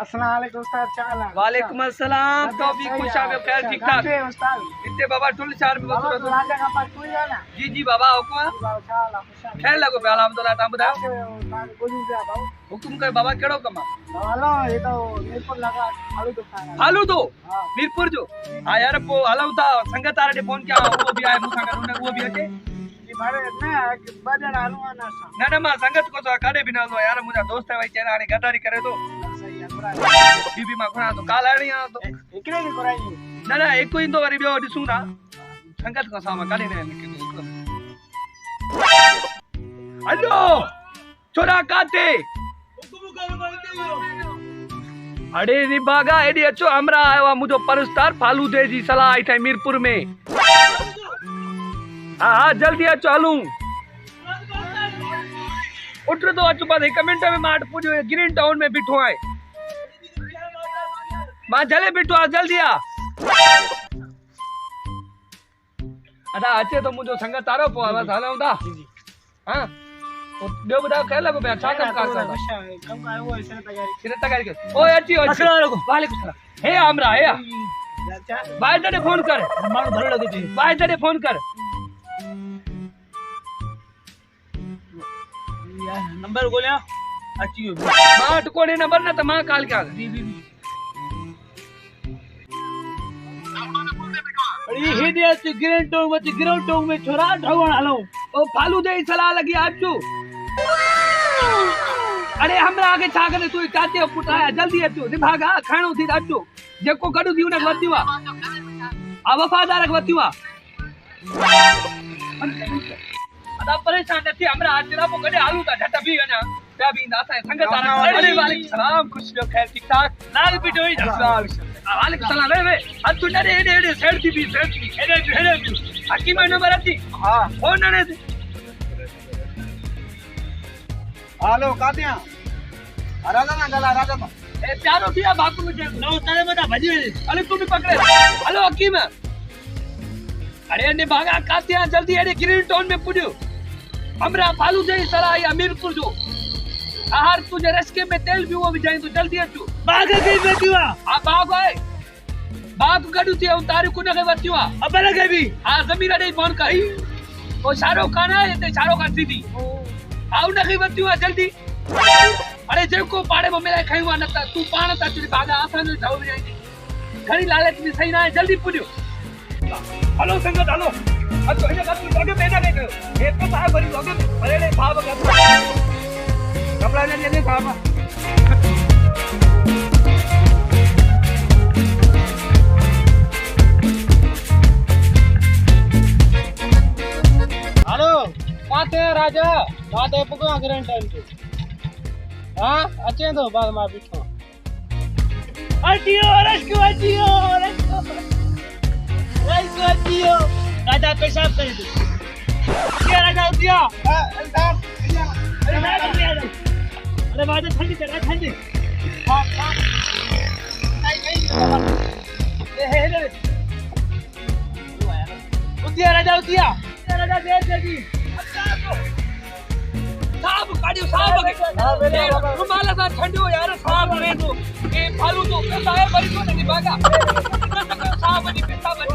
अस्सलाम वालेकुम उस्ताद, क्या हाल है? वालेकुम अस्सलाम। तो भी खुश आवे खैर ठीक ठाक उस्ताद। इतने बाबा टुल शहर में बाबा बसरो तो राजा का पास कोई है ना? जी जी बाबा हुकुम खैर लगो पे अल्हम्दुलिल्लाह ता बुधायो हुकुम कर बाबा केड़ो कम हेलो ये तो मीरपुर लगा आलू दुकान है। फालू दो हां मीरपुर जो हां यार पो हलऊ था संगत आरे फोन किया वो भी आए मुसा कर उन्हें वो भी अचे ये मारे ना बजट आलू आना सा ना मां संगत को तो काडे बिना लो यार मुझा दोस्त है भाई चेहरा आने गद्दारी करे तो सही है पूरा बीबी मां खणा तो काल आणी आ तो एकरे की कराई ना एको इंदो वरी बियो दिसू ना संगत को सामा काडे ने निकल हेलो छोरा काते अरे नी बागा एडी अचो हमरा आयो मुझो परस्तार फालूदे जी सलाह आई थे मीरपुर में हां जल्दी अचो हलूं उठ तो अचो बस 1 मिनट में माट पूजो ग्रीन टाउन में बिठो आए मां जले बिठो आ जल्दी आ अदा अचे तो मुझो संगत तारो पो बस हलऊं दा हां दो बताओ कह लगो मैं अच्छा काम कर कम का वो ऐसे तैयारी कर ओए अच्छी अस्सलाम वालेकुम वालेकुम सलाम हे हमरा हे भाई जने फोन कर मानो भलो लगे छी भाई जने फोन कर नंबर बोलिया अच्छी हो बाट कोने नंबर ना त मां काल क्या अरे हे दे ग्राउंड टोंग में छोरा ढगण हलो ओ फालू दे सलाह लगी आजू अरे हमरा आगे छा करे तू चाचे पुटाया जल्दी अचो दिभागा खाणो थी अचो जेको गडु थी उन वतिवा आ वफादार वतिवा अदा परेशान नथी हमरा आज ना पो गडे आलू ता झट भी वना त्या भी ना संगत अरे वालेकुम सलाम खुश लो खैर ठीक ठाक लाल बिटो ही वालेकुम सलाम वे आज तू डरे एडे सेड थी भी सेड हेडे हकीम नंबर अती हां फोन ने हेलो कातिया राजा ना गला राजा तो ए प्यारो थिया बाकू मुझे नो तारे मता भजी अरे तू भी पकड़े हेलो हकीम अरे ने भागा कातिया जल्दी एडे ग्रीन टाउन में पुडियो हमरा फालू जई सराय अमीरपुर जो आहार तुझे रस्के में तेल भी वो भी जाए तो जल्दी अचो बाग के बेटिवा आ बाग है बाग गडु थी तारी कुन के वतिवा अब लगे भी आ जमीन अडे फोन कही ओ शाहरुख खान है ते शाहरुख खान दीदी आउ न के वतिवा जल्दी अरे जेको पाड़े में मेरा खाईवा न तू पाण ता तुरी बागा आसान जाऊ जाए घणी लालच में सही ना है जल्दी पुडियो हेलो संगत हेलो अच्छा इने का तू लगे बेना के एक तो साहब भरी लगे बड़े भाव का कपड़ा ने ले साहब हेलो काते राजा काते पुगा ग्राउंड टाइम पे हां अच्छे तो बाद में बिठो अटियो रस्को राजा पेशाब कर दो क्या राजा उठिया अरे बात ठंडी चल ठंडी हां नहीं उठिया राजा दे जल्दी साहब काडियो साहब रुमाल सा ठंडो यार साहब रे तो ए फालू तो कैसा है बड़ी को नहीं भागा साहब नहीं पैसा बनी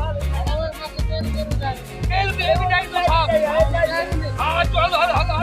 तेल भी जाए तो साहब हां चलो हल